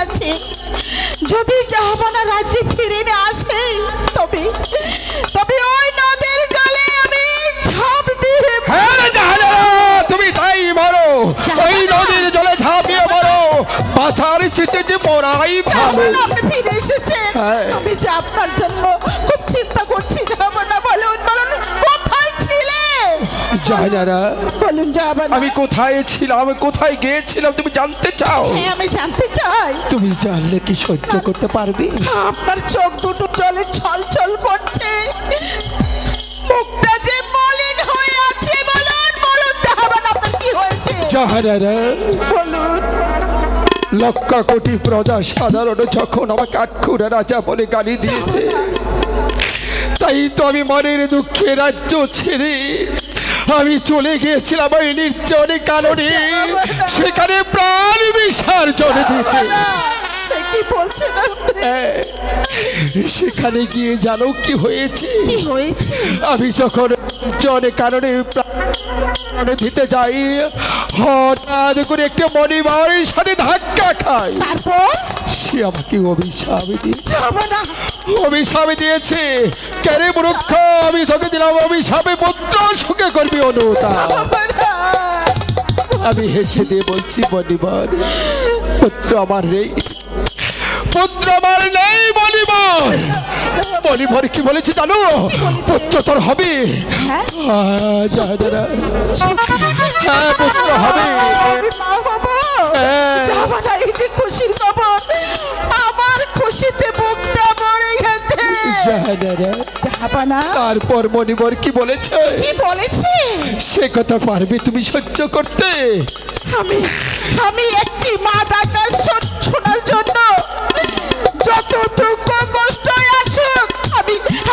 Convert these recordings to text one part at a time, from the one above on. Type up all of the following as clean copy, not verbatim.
আছে। যদি জাহাপনা রাজ্যে ফিরে না আসে তবে তবে ওই নদীর জলে আমি ঝাঁপ দিয়ে। হ্যাঁ জাহানারা, তুমি তাই বলো, ওই নদীর জলে ঝাঁপিয়ে বলো, বাঁচার চেঁচে পড়াই ভালো। আপনি ফিরে এসেছেন, আমি যে আপনার জন্য খুব চিন্তা করছি। জাহাপনা বলুন বলুন, কোথায় ছিলেন? জাহানারা বলুন জাহাপনা, আমি কোথায় ছিলাম, কোথায় গিয়েছিলাম তুমি জানতে চাও? হ্যাঁ আমি জানতে চাই। তুমি জানলে কি সহ্য করতে পারবে? আপনার চোখ দুটো জলে ছলছল করছে, মুখটা যে মলিন হয়ে আছে। বলুন বলুন জাহাপনা, আপনার কি হয়েছে? জাহানারা বলুন। লক্ষ কোটি প্রজা সাধারণ যখন আমাকে আটখুরা রাজা বলে গালি দিয়েছে, তাই তো আমি মনের দুঃখে রাজ্য ছেড়ে আমি চলে গিয়েছিলাম ওই নির্জনে কারণে, সেখানে প্রাণ বিসর্জন দিতে। কি বলছেন আপনি? সেখানে গিয়ে জানো কি হয়েছে? কি হয়েছে? আমি যখন জনে কারণে প্রাণ দিতে যাই, হঠাৎ করে একটা মণিমারের সাথে ধাক্কা খাই। তারপর সে আমাকে অভিশাপ দিয়েছে। অভিশাপ দিয়েছে, কেরে মূর্খ, আমি তোকে দিলাম অভিশাপে পুত্র সুখে করবি অনুতাপ। আমি হেসে দিয়ে বলছি, মণিমার পুত্র আমার নেই, পুত্র আমার নেই। মণিমার মণিমার কি বলেছে জানো? পুত্র তোর হবে। জাহানারা, হ্যাঁ পুত্র হবে। এই যে খুশির খবর, আমার খুশিতে বুকটা ভরে গেছে। জাহাপনা, তারপর মণিমার কি বলেছে? কি বলেছে? সে কথা পারবে তুমি সহ্য করতে? আমি একটি মা ডাকার শোনার জন্য যত দুঃখ কষ্ট আসুক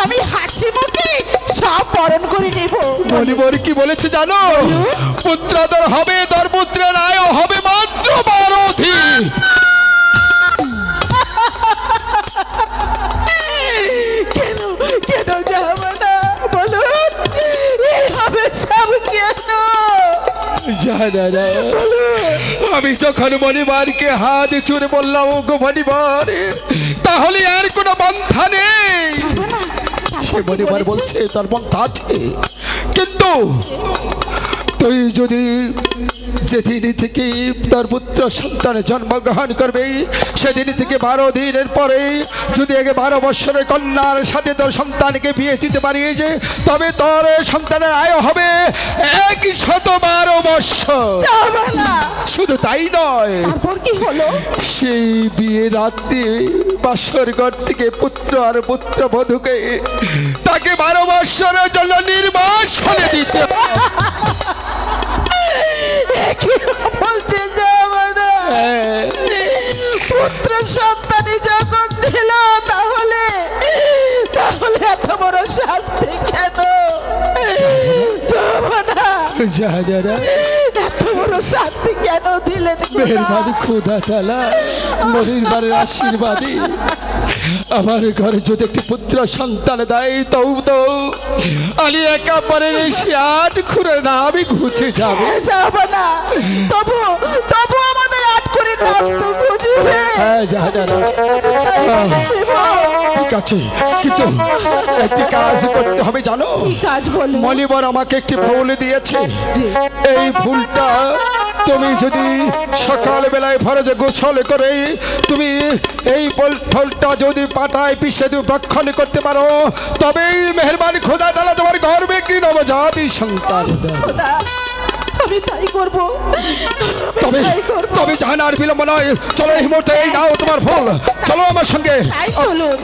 আমি হাসি মুখে সব বরণ করে নেব। মণিমার কি বলেছে জানো? পুত্রধর হবে, তোর পুত্রের আয়ু হবে মাত্র 12 দিন। কেন কেন জাহাপনা বলুন, এইভাবে সব কেন? জাহানারা, আমি যখন মণিমারকে হাত ছুঁড়ে বললাম, ও গো মণিমার, তাহলে আর কোনো পন্থা নেই। সে মণিমার বলছে তার পন্থা আছে, কিন্তু তুই যদি যেদিন থেকে তার পুত্র সন্তানের জন্মগ্রহণ করবে, সেদিন থেকে 12 দিনের পরে যদি 12 বৎসরের কন্যার সাথে তোর সন্তানকে বিয়ে দিতে পারিস, তবে তোর সন্তানের আয়ু হবে 112 বৎসর। শুধু তাই নয়, কি হলো? সেই বিয়ে রাত্রি বাসর ঘর থেকে পুত্র আর পুত্রবধূকে তাকে 12 বৎসরের জন্য নির্বাসনে দিতে। বলছে জাহাপনা, পুত্র সন্তানই যখন দিল, তাহলে এত বড় শাস্তি কেন? জাহানারা, এত বড় শাস্তি কেন দিলেন? মেহেরবানি খোদা তাআলা মনিরবারের আশীর্বাদে আমার ঘরে যদি একটি পুত্র সন্তান দেয়, তো আলী একেবারে সে 8 খুঁড়ে না আমি ঘুচে যাবে। জাহাপনা, তবু আমাদের 8 খুঁড়ে রক্ত বুঝবে। হ্যাঁ জাহানারা, ঠিক আছে, কিন্তু একটি কাজ করতে হবে জানো? কি কাজ বলো? মণিমার আমাকে একটি ফুল দিয়েছে, এই ফুলটা তুমি যদি সকাল বেলায় ফরজে গোসল করে তুমি এই ফুলটা যদি পাটায় পিষে রক্ষণ করতে পারো, তবেই মেহেরবানি খোদা তাআলা তোমার গর্বে কি নবজাতি সন্তান দেবে। আমি তাই করব। তবে জাহানার বিলম্ব নয়, চলো এই মুহূর্তে এই নাও তোমার ফুল, চলো আমার সঙ্গে। চলুন।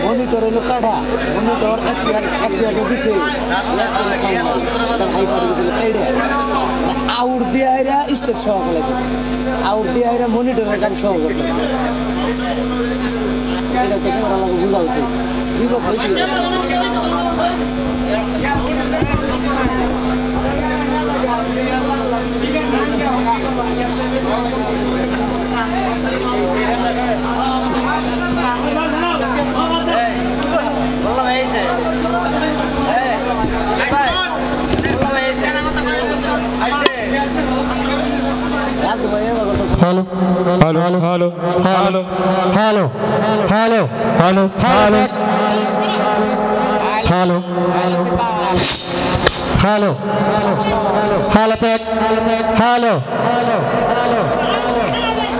মনিটর হলো কাঠা মনিটর একটু দিছে আউট দিয়ে আইরা স্টেজ সহ চালাইতেছে আউট দিয়ে আইরা মনিটরের গাড়ি সহ করতেছে এটা তো তোমার আমাকে বোঝা উচিত বিপদ হইতে Hello, hello, hello, hello, hello, hello, hello, hello, hello, hello, hello, tech, hello,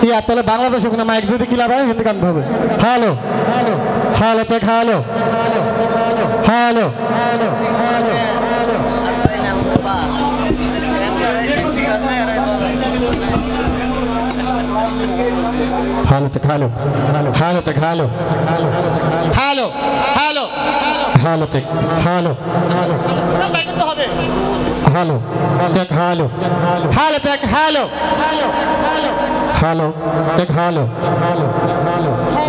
ইয়া তাহলে বাংলাদেশে কোনো মাইক যদি কি লাগায় হিন্দি গান হবে hello hello hello tech, hello hello hello Hello, hello, hello, hello, hello, hello, hello, hello, hello, hello, hello, hello, hello, hello,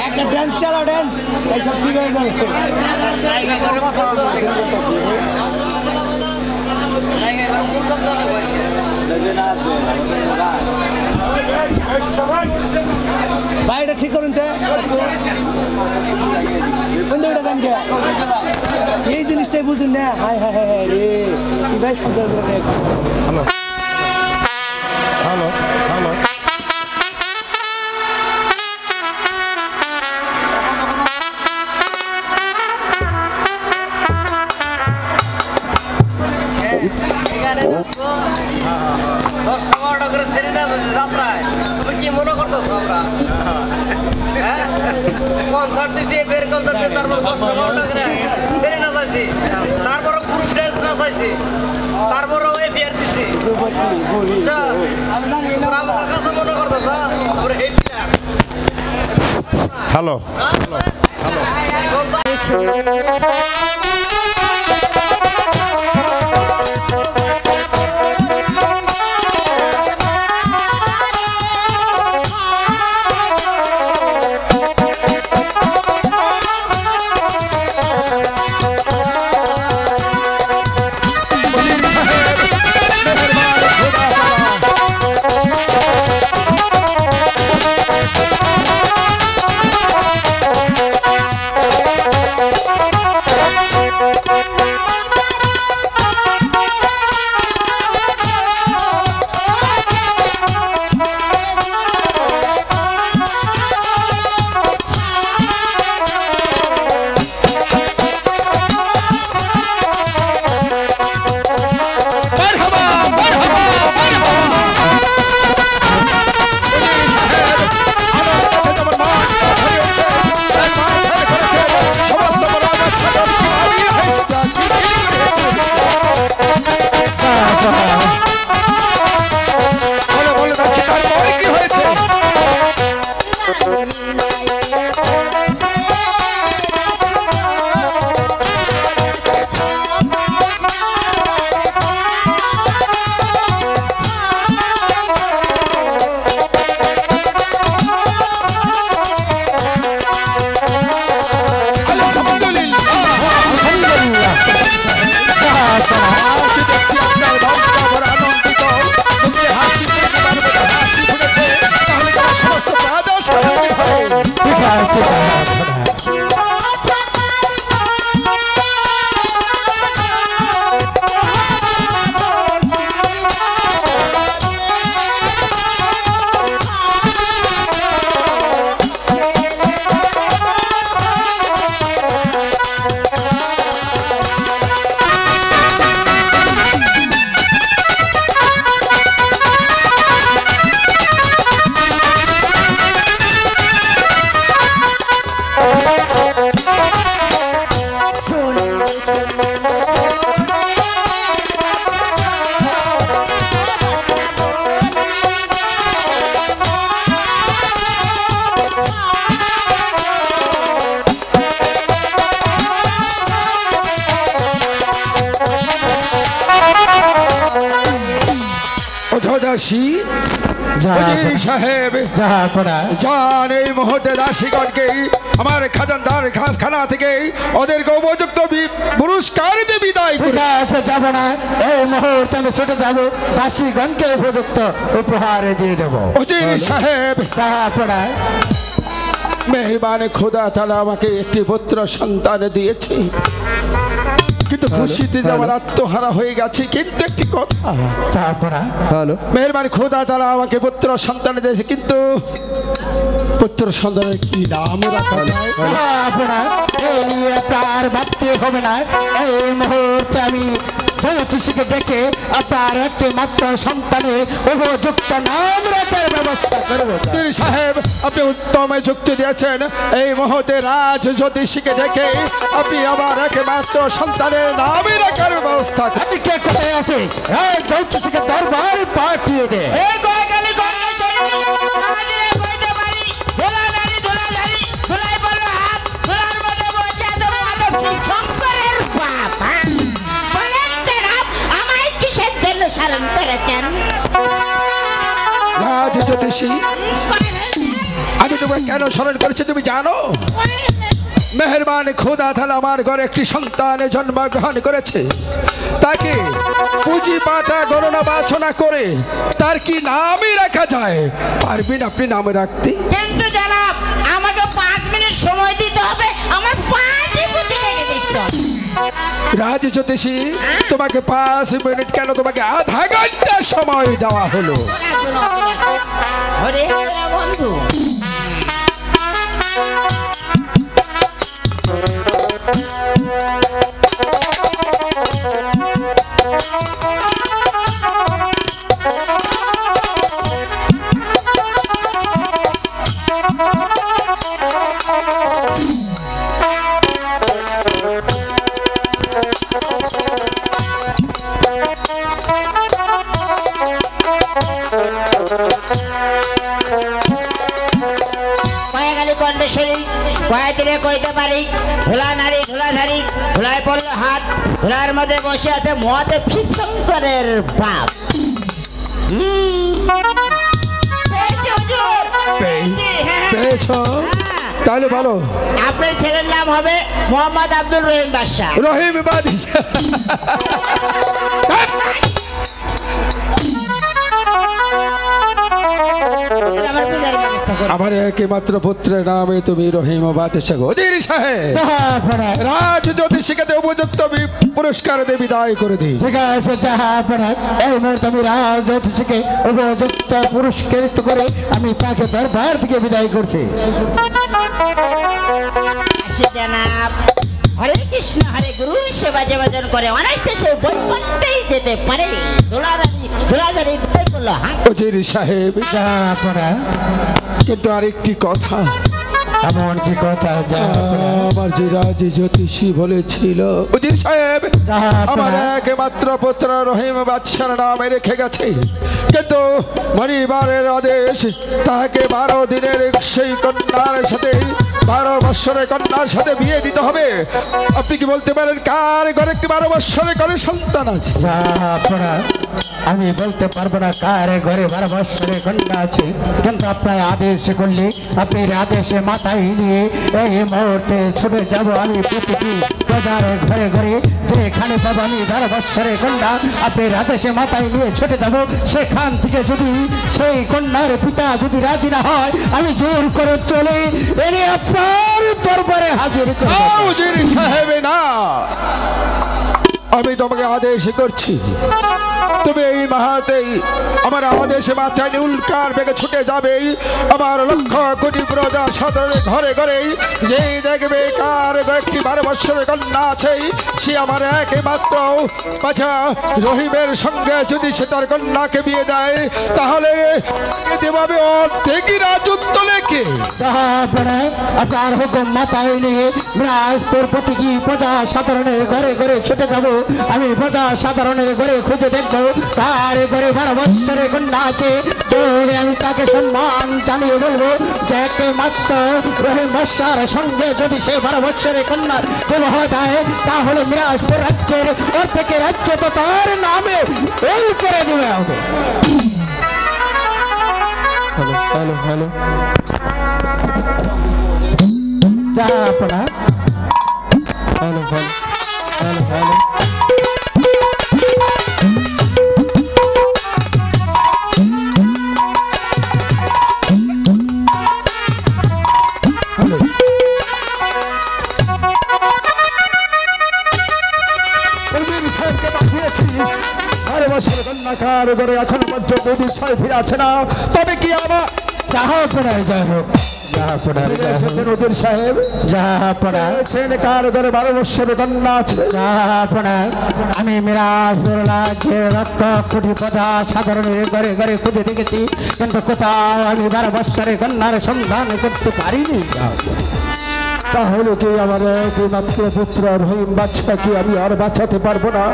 একটা dance চালাও ড্যান্স এইসব ঠিক হয়ে যাবে ভাই এটা ঠিক করুন এই জিনিসটাই বুঝুন না হাই হাই হাই রে কি ভাই সঞ্চার করে হ্যালো হ্যালো হ্যালো কনসার্ট দিছি বের কনসার্ট দিয়ে তারপর 10 টাকা অর্ডার করে বেরে না যাইছি তারপর গ্রুপ ডান্স না যাইছি তারপর ওই বিয়ার দিছি আমি জানি না আমার কাছে মনে করতেছ ওরে হেডটা হ্যালো হ্যালো আসি। জাহাপনা। উজির সাহেব জাহাপনা। জান এই মুহূর্তে দাসীগণকে আমার খাজানদার খানা থেকে ওদেরকে উপযুক্ত পুরস্কার দিয়ে বিদায় ঠিক করে আছে, যাব না। এই মুহূর্তে আমি ছুটে যাব, দাসীগণকে উপযুক্ত উপহার দিয়ে দেবো। উজির সাহেব জাহাপনা। মেহরবান খোদা তাআলা আমাকে একটি পুত্র সন্তান দিয়েছে, কিন্তু খুশিতে যে আমার আত্মহারা হয়ে গেছে। কিন্তু একটি কথা, জাহাপনা। মেহরবান খোদা তাআলা আমাকে পুত্র সন্তান দিয়েছে, কিন্তু পুত্র সন্তানের কি নাম রাখা যায়? জাহাপনা, এই নিয়ে আপনার ভাবতে হবে না। এই মুহূর্তে আমি জ্যোতিষীকে ডেকে আপনার একটি মাত্র সন্তানের উপযুক্ত নাম রাখার ব্যবস্থা করবো। উজির সাহেব আপনি উত্তম যুক্তি দিয়েছেন। এই মুহূর্তে রাজ জ্যোতিষীকে ডেকে আপনি আমার একমাত্র সন্তানের নামে রাখার ব্যবস্থা করুন। আপনি কে কোথায় আছে? এই জ্যোতিষীকে দরবারে পাঠিয়ে দে। রাজ জ্যোতিষী, আমি তোমাকে কেন স্মরণ করেছি তুমি জানো? মেহরবান খোদা তাআলা আমার ঘরে একটি সন্তান জন্মগ্রহণ করেছে, তাকে পুঁজি পাটা গণনা বাছনা করে তার কি নামই রাখা যায়? পারবেন আপনি নামে রাখতে? কিন্তু জানাব, আমাকে 5 মিনিট সময় দিতে হবে, আমার 5ই বুদ্ধি লেগে দেখতে। রাজ জ্যোতিষী, তোমাকে 5 মিনিট কেন, তোমাকে আধা ঘন্টা সময় দেওয়া হলো। ওরে বন্ধু, কয় দিলে কইতে পারি, ধুলা নারী ধুলাধারী, ধুলায় পড়লো হাত, ধুলার মধ্যে বসে আছে মহাদেব শিবশঙ্করের বাপ। পেয়েছো? তাহলে বলো। আপনার ছেলের নাম হবে মোহাম্মদ আব্দুল রহিম বাদশাহ। রহিম বাদশাহ। আমার একমাত্র পুত্রের নামে তুমি রহিম বাদশাহ। উজির সাহেব, রাজ জ্যোতিষীকে উপযুক্ত পুরস্কার দিয়ে বিদায় করে দিই। ঠিক আছে জাহাপনা, এই মুহূর্তে আমি রাজ জ্যোতিষীকে উপযুক্ত পুরস্কৃত করে আমি তাকে দরবার থেকে বিদায় করছি। জানাব, হরে কৃষ্ণ হরে গুরু সেবা যেবাজন করে অনায়াসে সে বৈকুণ্ঠেই যেতে পারে। ধুলাধারী ধুলাই পড়লো হাত। উজির সাহেব, জাহাপনা, কিন্তু আরেকটি কথা। এমন কি কথা জাহাপনা? আমার যে রাজ জ্যোতিষী বলেছিল, উজির সাহেব আমার একমাত্র পুত্র রহিম বাদশার নামে রেখে গেছে, কিন্তু পরিবারের আদেশ তাহাকে 12 দিনের সেই কন্যার সাথে 12 বৎসরের কন্যার সাথে বিয়ে দিতে হবে। আপনি কি বলতে পারেন কার ঘরে একটি 12 বৎসরের ঘরে সন্তান আছে? জাহাপনা, আমি বলতে পারবো না কার ঘরে 12 বৎসরের কন্যা আছে, কিন্তু আপনার আদেশ করলে আপনি আদেশে মাথায় নিয়ে এই মুহূর্তে ছুটে যাব আমি প্রতিটি প্রজার ঘরে ঘরে, যেখানে পাবো আমি 12 বৎসরের কন্যা আপনার আদেশে মাথায় নিয়ে ছুটে যাব। সেখান থেকে যদি সেই কন্যার পিতা যদি রাজি না হয়, আমি জোর করে চলে এনে আপনার দরবারে হাজির করব। উজির সাহেব না, আমি তোমাকে আদেশ করছি, তুমি এই মুহূর্তেই আমার আদেশে মাথায় উল্কার বেগে ছুটে যাবে আমার লক্ষ কোটি প্রজা সাধারণের ঘরে ঘরে, যেই দেখবে কার একটি 12 বৎসরের কন্যা আছে, সে আমার একমাত্র বাছা রহিমের সঙ্গে যদি সে তার কন্যাকে বিয়ে দেয়, তাহলে দেবাবে অর্ধেকই রাজত্ব লেখে। আপনার হুকুম মাথায় নিয়ে রাজপুর প্রতিটি প্রজা সাধারণের ঘরে ঘরে ছুটে যাব। আমি প্রজা সাধারণের ঘরে খুঁজে দেখবো তার ঘরে 12 বৎসরের কন্যা আছে, আমি তাকে সম্মান জানিয়ে বলবো যে একমাত্র রহিম বাদশার সঙ্গে যদি সে 12 বৎসরের কন্যা বিবাহ দেয়, তাহলে মিরাজপুর রাজ্যের অর্ধেকের রাজ্য তো তার নামে এই করে দেওয়া হবে। হ্যালো হ্যালো হ্যালো জাহাপনা হ্যালো হ্যালো হ্যালো হ্যালো এখন পর্যন্ত বিষয় ফিরে আছে না, তবে কি আমার জাহাপনায় যাই হোক নদীর সাহেব জাহাপনা কার ঘরে 12 বৎসরের কন্যা আছে। জাহাপনা আমি মিরাজপুরের রক্ত কোটি প্রজা সাধারণের ঘরে ঘরে খুঁজে দেখেছি, কিন্তু কোথাও আমি 12 বৎসরের কন্যার সন্ধান করতে পারিনি। তাহলে কি আমার একমাত্র পুত্র রহিম বাদশাকে আমি আর বাঁচাতে পারবো না?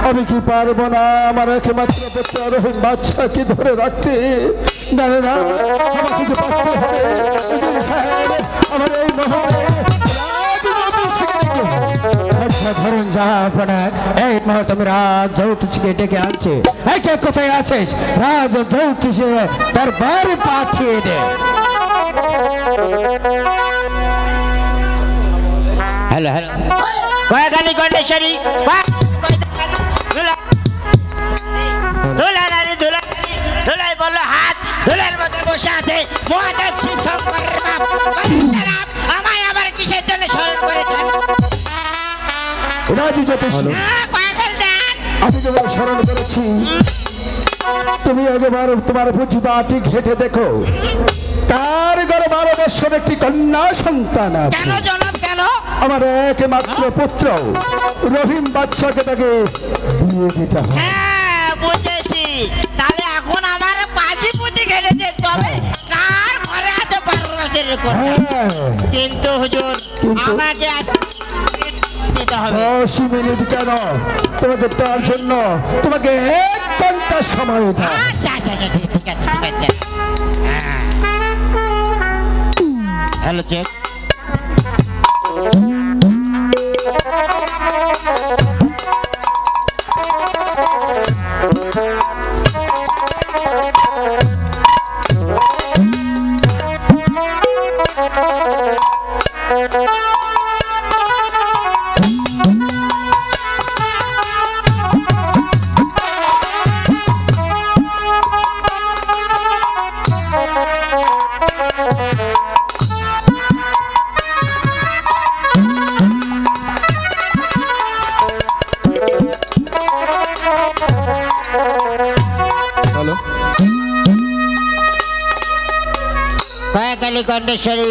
আমি কি পারবো না আমার একমাত্র পুত্র রহিম বাদশাকে ধরে রাখতে? না না না, আমাকে যে বাঁচতে হবে। আমার এই ধরুন জাহাপনা এই মুহূর্তে আমি রাজ জ্যোতিষকে ডেকে আনছি। একে কোথায় আছিস? রাজ জ্যোতিষ তার বাড়ি পাঠিয়ে দে। হ্যালো হ্যালো কয় গালি গন্ডেশ্বরী ধুলা নারী ধুলা ধুলাই বললো হাত ধুলার মধ্যে বসে আছে মহাদেব শিব শঙ্করের বাপ। আমায় আবার কিসের জন্য স্মরণ করেছেন? রাজু জ্যোতিষ আমি তোমার স্মরণ করেছি, তুমি একবার তোমার প্রতিভাটি ঘেটে দেখো কার ঘরে 12 বৎসর একটি কন্যা সন্তান আছে। কেন জনাব কেন? আমার একমাত্র পুত্র রহিম বাদশাকে তাকে বিয়ে দিতে হবে। হ্যাঁ বুঝেছি, তাহলে এখন আমার পাঁচি পুঁতি ঘেটে দেখতে হবে কার ঘরে আছে 12 বছরের কন্যা। কিন্তু হুজুর আমাকে দিতে হবে 10 মিনিট কেন, তোমাকে তার জন্য তোমাকে 1 ঘন্টা সময় দাও। আচ্ছা আচ্ছা আচ্ছা ঠিক আছে ঠিক আছে। হ্যালো চেক গন্ডেশ্বরী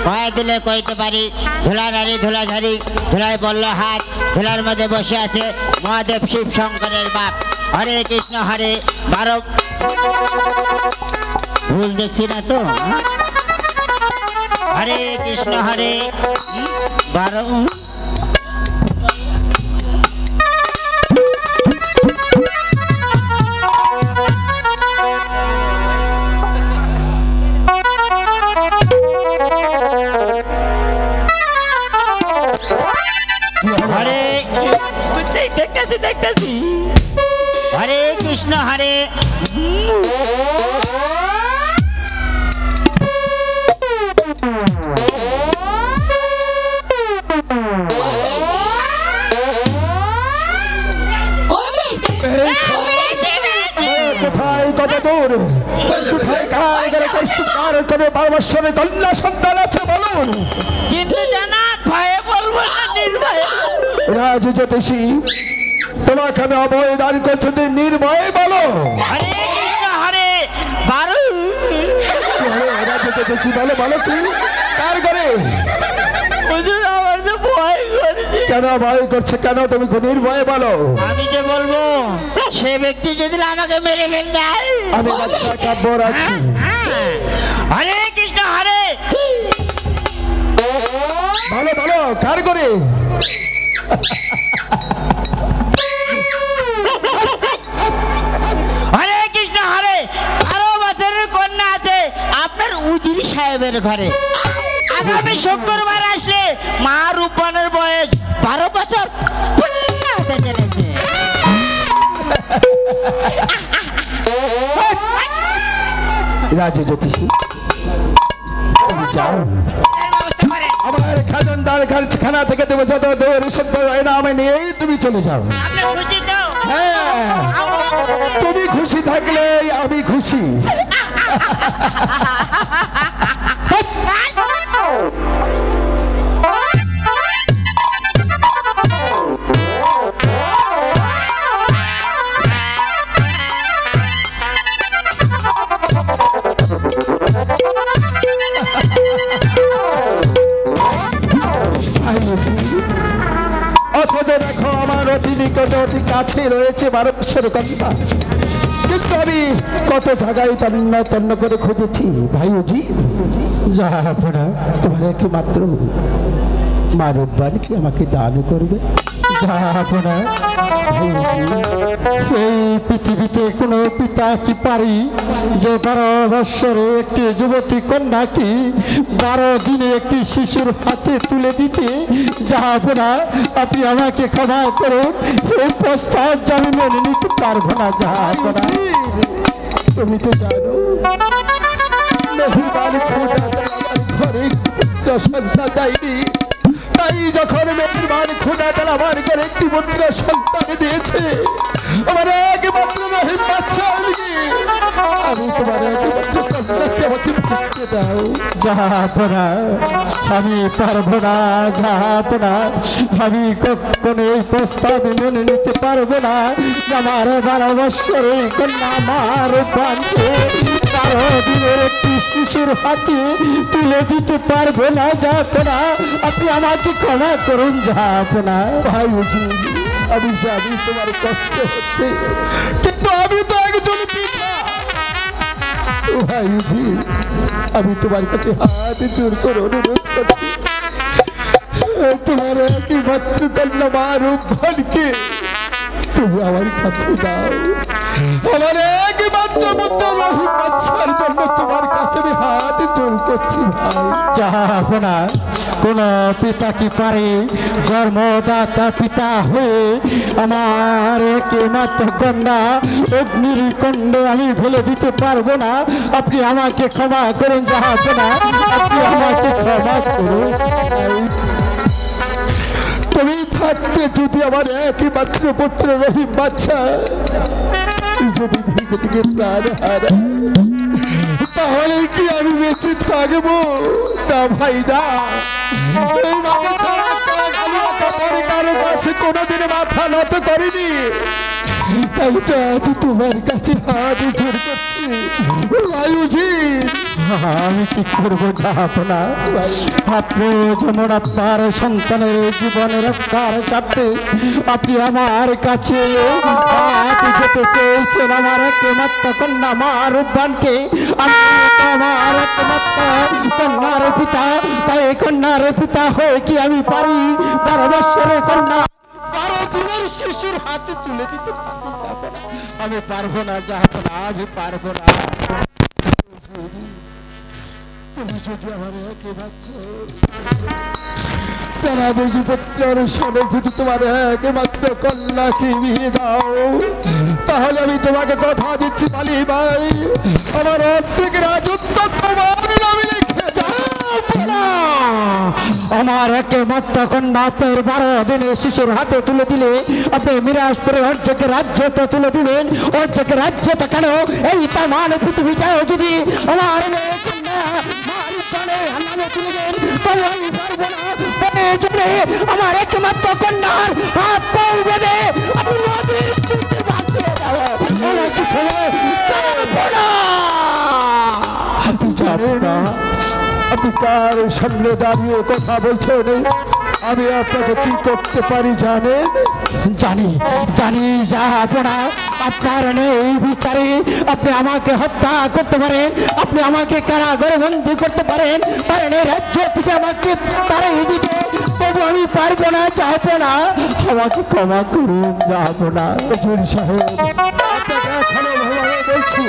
ভয় দিলে কইতে পারি ধুলা নারী ধুলাধারী ধুলায় বলল হাত ধুলার মধ্যে বসে আছে মহাদেব শিব শঙ্করের বাপ। হরে কৃষ্ণ হরে 12 ভুল দেখছি না তো? হরে কৃষ্ণ হরে 12 দেখতেছি। হরে কৃষ্ণ হরে কোথায় কত দূর কোথায় কার করে 12 বৎসরের কন্যা সন্তান আছে বলুন? কিন্তু জানা ভয়ে বলবো না নির্ভয়ে। রাজু জ্যোতিষী তোমাকে আমি অভয় দান করছি, নির্ভয়ে বলো। হরে কৃষ্ণ হরে 12 রাজু জ্যোতিষী বলো বলো কি কার করে? হুজুর আমার তো ভয় করছে। কেন ভয় করছে কেন? তুমি নির্ভয়ে বলো। আমি যে বলবো সে ব্যক্তি যদি আমাকে মেরে ফেল দেয় আমি বাদশা কাব্য আছি। হরে কৃষ্ণ হরে বলো বলো কার করে? হরে কৃষ্ণ হরে 12 বছরের কন্যা আছে আপনার উজির সাহেবের ঘরে। আগামী শুক্রবার আসলে মা রূপনের বয়স 12 বছর পূর্ণ হতে চলেছে। রাজু জ্যোতিষী তুমি যাও ব্যবস্থা করেন। আমার খাজনদার খানা থেকে দেবো যত দৌড় সত্য নামে নিয়েই তুমি চলে যাও। আপনি খুশি তো? হ্যাঁ তুমি খুশি থাকলে আমি খুশি। অথচ দেখো আমার অতি নিকট অতি কাছে রয়েছে 12 বছরের কন্যা, কিন্তু আমি কত জায়গায় তন্ন তন্ন করে খুঁজেছি। ভাইজি যা আপনারা তোমার একমাত্র মা রূপবাণী কি আমাকে দান করবে? যা আপনারা এই পৃথিবীতে কোনো পিতা কি পারি যে 12 বৎসরে একটি যুবতী কন্যাকে 12 দিনে একটি শিশুর হাতে তুলে দিতে? যা আপনারা আপনি আমাকে ক্ষমা করুন, এই প্রস্তাব যে আমি মেনে নিতে পারবো না। যা আপনারা তুমি তো জানো মেহরবান খোদা আমার ঘরে পুত্র সন্তান দেয়নি, তাই যখন মেহরবান খোদা তারা আমার ঘরে একটি পুত্র সন্তান দিয়েছে, আমার একমাত্র রহিম বাচ্চা আমি তোমার একমাত্র সন্তানকে আমাকে পুত্র দাও। যা আপনারা আমি পারবো না। যা আপনারা আমি কখনো এই প্রস্তাব মেনে নিতে পারবো না। আমার 12 বৎসরে কন্যা আমার প্রান্তে 12 দিনের একটি শিশুর হাতে তুলে দিতে পারবো না। যা আপনারা আপনি আমাকে ক্ষমা করুন। যা আপনারা ভাইজি আমি জানি তোমার কষ্ট হচ্ছে, কিন্তু আমি তো একজন পিতা। ভাইজি আমি তোমার কাছে হাত জোর করে অনুরোধ করছি, তোমার একমাত্র কন্যা মা রূপবাণীকে তুমি আমার কাছে দাও। আমার একমাত্র পুত্র রহিম বাচ্চার জন্য তোমার কাছে আমি হাত জোর করছি ভাই। যা আপনার কোন পিতা কি পারে জন্মদাতা পিতা হয়ে আমার একমাত্র কন্যা অগ্নির কণ্ডে আমি ফেলে দিতে পারবো না। আপনি আমাকে ক্ষমা করুন। যা আপনার আপনি আমাকে ক্ষমা করুন। তুমি থাকতে যদি আমার একমাত্র পুত্র রহিম বাচ্চা যদি দিকে দিকে প্রাণ হারায়, তাহলে কি আমি বেঁচে থাকবো? তা ভাই না, এই মাকে ছাড়া আমি কারো কাছে কোনোদিন মাথা নত করিনি, তাই তো আজ তোমার কাছে হাত জোর করছি। বায়ুজি আমি কি করবো? যা আপনার আপনি যেমন আপনার সন্তানের জীবনে রক্ষার চাপতে আপনি আমার কাছে হাত যেতে চেয়েছেন আমার একমাত্র কন্যা মা রূপবানকে। আমি আমার একমাত্র কন্যার পিতা, তাই কন্যার পিতা হয়ে কি আমি পারি 12 বৎসরের কন্যা 12 দিনের শিশুর হাতে তুলে দিতে পারি? আমি পারবো না। যা আমি পারবো না। তুমি যদি আমার একমাত্র তারা দেখি পুত্রের সবে যদি তোমার একমাত্র কন্যাকে বিয়ে দাও, তাহলে আমি তোমাকে কথা দিচ্ছি বালি ভাই, আমার অর্ধেক রাজত্ব তোমার নামে লিখে আমার একমাত্র কন্যা আপনার 12 দিনের শিশুর হাতে তুলে দিলে আপনি মিরাজপুরের অর্ধেক রাজ্যটা তুলে দিবেন। অর্ধেক রাজ্যটা কেন এই তামান পৃথিবীটাও যদি আমার কন্যা নামে তুলে দেন, তবে আমি পারবো না। প্রয়োজনে আমার একমাত্র কন্যার হাত পাও বেঁধে আমি নদীর চুটে বাঁচিয়ে দেবো। আপনি জানেন আপনি কার সামনে দাঁড়িয়ে কথা বলছেন? আমি আপনাকে কি করতে পারি জানেন? জানি জানি। যা আপনার নেই বিচারে আপনি আমাকে হত্যা করতে পারেন, আপনি আমাকে কারাগারে বন্দী করতে পারেন, রাজ্য থেকে আমাকে তাড়িয়ে দিতে, তবু আমি পারবো না। যাবো না। আমাকে ক্ষমা করুন। যাবো না। সাহেব আপনাকে এখনো ভালোভাবে বলছি,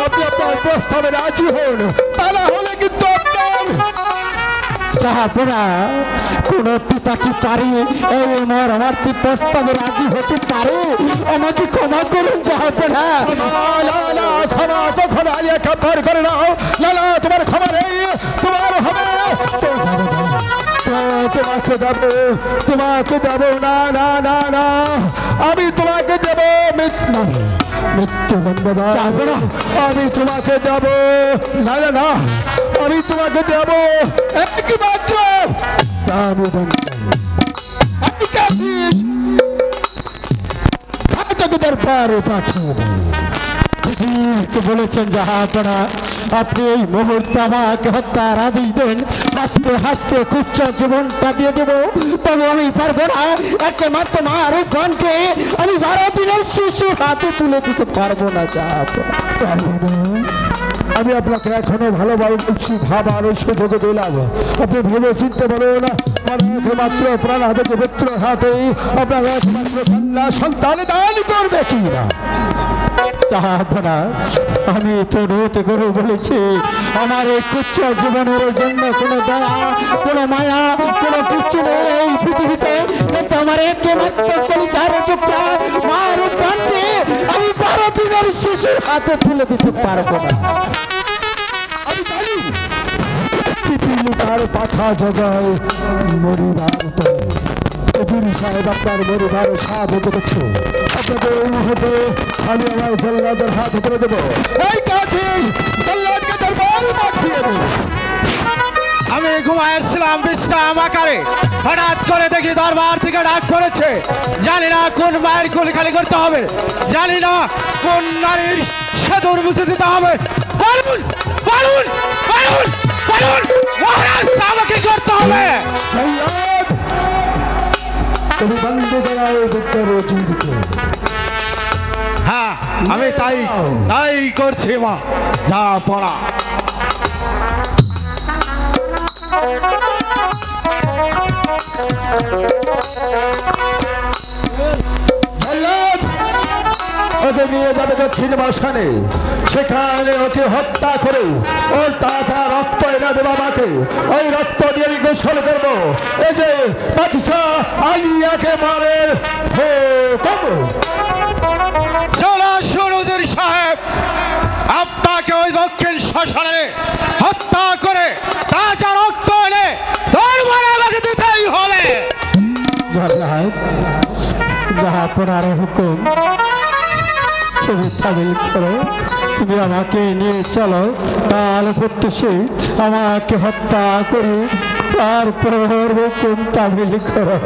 আপনি আপনার প্রস্তাবে রাজি হন, তা না হলে কিন্তু আপনার যাহাপনা কোন পিতা কি পারে এই মরমার্থী প্রস্তাবে রাজি হতে পারে? আমাকে ক্ষমা করুন যাহাপনা। ক্ষমা তখন আলিয়া কাপড় করে নাও। লালা তোমার ক্ষমা নেই, তোমার হবে তোমাকে দেবো, তোমাকে দেবো না না না না, আমি তোমাকে দেবো মৃত্যুদণ্ড। আমি তোমাকে দেব না না না, আমি তোমাকে দেব একমাত্র দরবারে পাঠিয়ে বলেছেন যাহাপনা আপনি এই মুহূর্তে আমাকে হত্যার আদেশ দেন, হাসতে হাসতে কুচ্ছ জীবনটা দিয়ে দেবো, তবে আমি পারবো না। একমাত্র মা রূপগণকে আমি 12 দিনের শিশুর হাতে তুলে দিতে পারবো না যাহাপনা। আমি আপনাকে এখনো ভালোভাবে বলছি, ভাবার সুযোগ দিলাম। আপনি ভেবে চিনতে পারবেন না, একমাত্র প্রাণ হাতে পবিত্র হাতে আপনার একমাত্র কন্যা সন্তান দান করবে কি না? যাহাপনা আমি তো রোতে করে বলেছি আমার এই কুচ্ছ জীবনের জন্য কোনো দয়া, কোনো মায়া, কোনো কিছু নেই এই পৃথিবীতে, কিন্তু আমার একমাত্র কলিজার টুকরা মা রূপগণকে আমি 12 দিনের শিশুর হাতে তুলে দিতে পারবো না। আমি জানি পিপিলিকার পাখা জগায় মরিবার সাহেব আপনার মরিবার সাধ দেখেছে। আপনাদের এই মুহূর্তে আমি আমার জল্লাদের হাত ধরে দেবো। এই কাছে জল্লাদকে দরবারে পাঠিয়ে দেবো। আমি ঘুমাইছিলাম বিশ্রাম আকারে, হঠাৎ করে দেখি দরবার থেকে ডাক পড়েছে। জানি না কোন মায়ের কোল খালি করতে হবে, জানি না কোন নারীর সেতুর মুছে দিতে হবে। বলুন বলুন বলুন বলুন মহারাজ আমাকে করতে হবে। তুমি বন্ধ করাও বিদ্যার চিন্তিত। হ্যাঁ আমি তাই তাই করছি মা, যা পড়া। ওকে নিয়ে যাবে দক্ষিণ বাসানে, সেখানে ওকে হত্যা করে ওর তাজা রক্ত এনে দেবো আমাকে। ওই রক্ত দিয়ে আমি গোসল করবো। এই যে বাদশা আলিয়াকে মারে চলো সুরুজুর সাহেব, আপনাকে ওই দক্ষিণ শ্মশানে হত্যা করে তাজা রক্ত এনে দরবারে আমাকে দিতেই হবে। যাহাপনার হুকুম, তুমি তামিল করো, তুমি আমাকে নিয়ে চলো, কাল প্রত্যুষে আমাকে হত্যা করি, তারপর হুকুম তামিল করো।